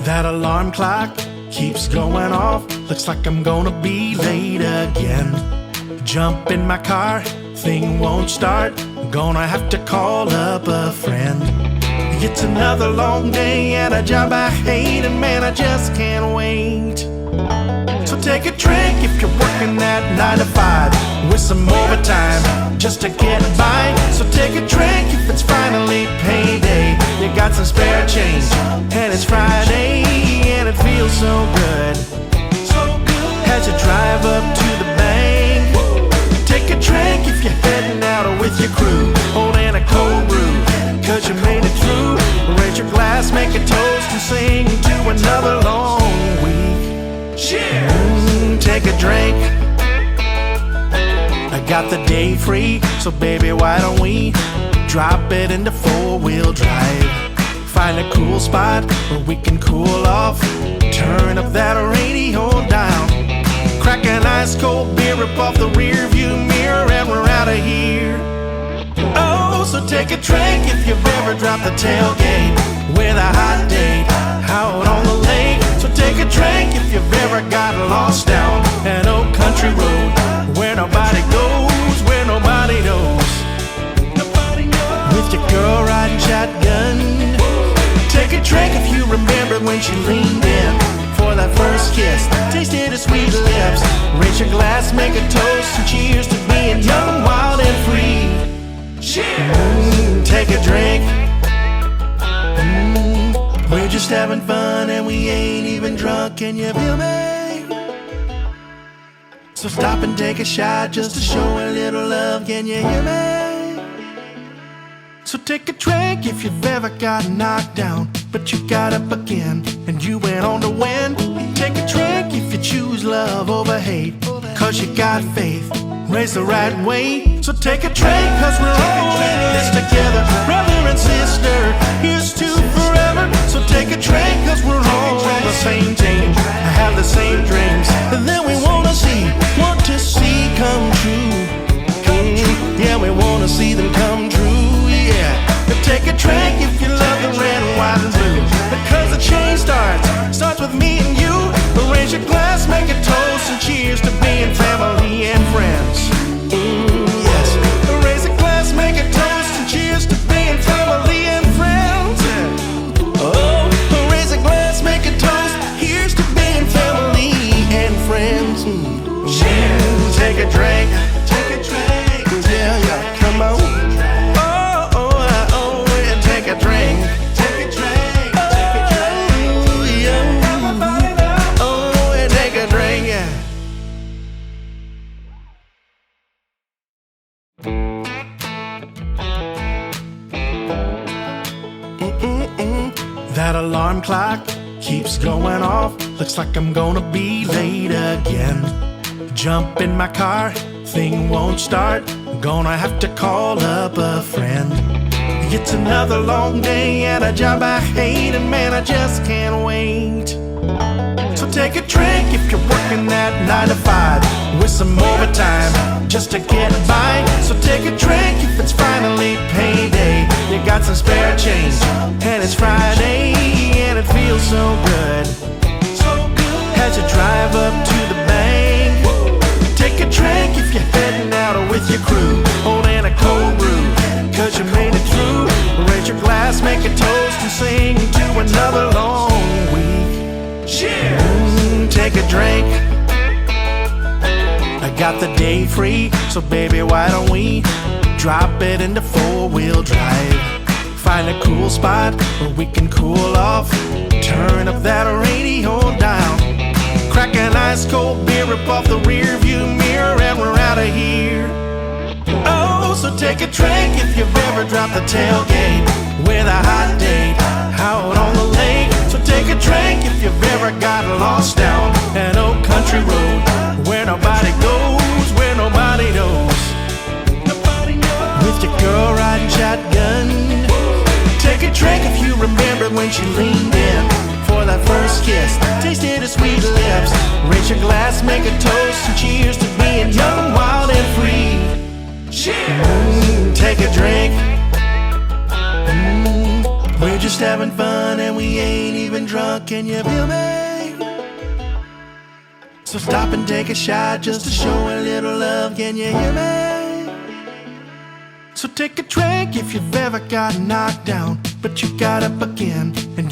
That alarm clock keeps going off. Looks like I'm gonna be late again. Jump in my car, thing won't start. Gonna have to call up a friend. It's another long day at a job I hate, and man, I just can't wait. So take a drink if you're working that 9 to 5 with some overtime just to get by. So take a drink if it's finally payday. You got some spare change and it's Friday and it feels so good. As you drive up to the bank, take a drink if you're heading out with your crew, holding a cold brew, cause you made it through. Raise your glass, make a toast, and sing to another long week. Cheers! Take a drink. I got the day free, so baby, why don't we drop it into 4-wheel drive? Find a cool spot where we can cool off. Turn up that radio down. Crack an ice cold beer, rip off the rear view mirror, and we're out of here. Oh, so take a drink if you've ever dropped the tailgate with a hot date out on the lake. So take a drink if you've ever got lost down an old country road where nobody goes, where nobody knows. With your girl riding shotgun. Take a drink if you remember when she leaned in for that first kiss, tasted her sweet lips. Raise your glass, make a toast, and cheers to being young, wild, and free. Cheers! Take a drink. We're just having fun and we ain't even drunk, can you feel me? So stop and take a shot just to show a little love, can you hear me? So take a drink if you've ever got knocked down, but you got up again and you went on to win. Take a drink if you choose love over hate, cause you got faith, raised the right way. So take a drink cause we're all in this together, brother and sister, here's to forever. So take a drink cause we're all on the same team, have the same dreams that we wanna see, want to see come true. Yeah, we wanna see them come true, yeah. But take a drink if you love the red, white, and blue, because the change starts with me and you. Raise your glass, make a toast, and cheers to being family and friends. Yes. Raise a glass, make a toast, and cheers to being family and friends. Oh, raise a glass, make a toast, here's to being family and friends. Cheers. Take a drink. Take a drink. Yeah, yeah, come on. Take a drink. Take a drink. Take a drink. Yeah. Oh, yeah, take a drink, yeah. That alarm clock keeps going off. Looks like I'm gonna be late again. Jump in my car, thing won't start. Gonna have to call up a friend. It's another long day at a job I hate, and man, I just can't wait. So take a drink if you're working that 9 to 5 with some overtime just to get by. So take a drink if it's finally payday. You got some spare change and it's Friday and it feels so good. As you drive up to the bank, take a drink if you're heading out with your crew, holding a cold brew, cause you made it through. Raise your glass, make a toast, and sing to another long week. Cheers! Take a drink. I got the day free, so baby, why don't we drop it into 4-wheel drive? Find a cool spot where we can cool off. Turn up that radio down. Crack an ice cold beer, rip off the rear view mirror, and we're out of here. Oh, so take a drink if you've ever dropped the tailgate with a hot date out on the lake. So take a drink if you've ever got lost down an old country road where nobody goes, where nobody knows. With your girl riding shotgun. Take a drink if you remember when she leaned in for that first kiss, tasted her sweet lips. Raise your glass, make a toast, and cheers to being young, wild, and free. Cheers! Take a drink. just having fun and we ain't even drunk, can you feel me? So stop and take a shot just to show a little love, can you hear me? So take a drink if you've ever got knocked down, but you got up again, and you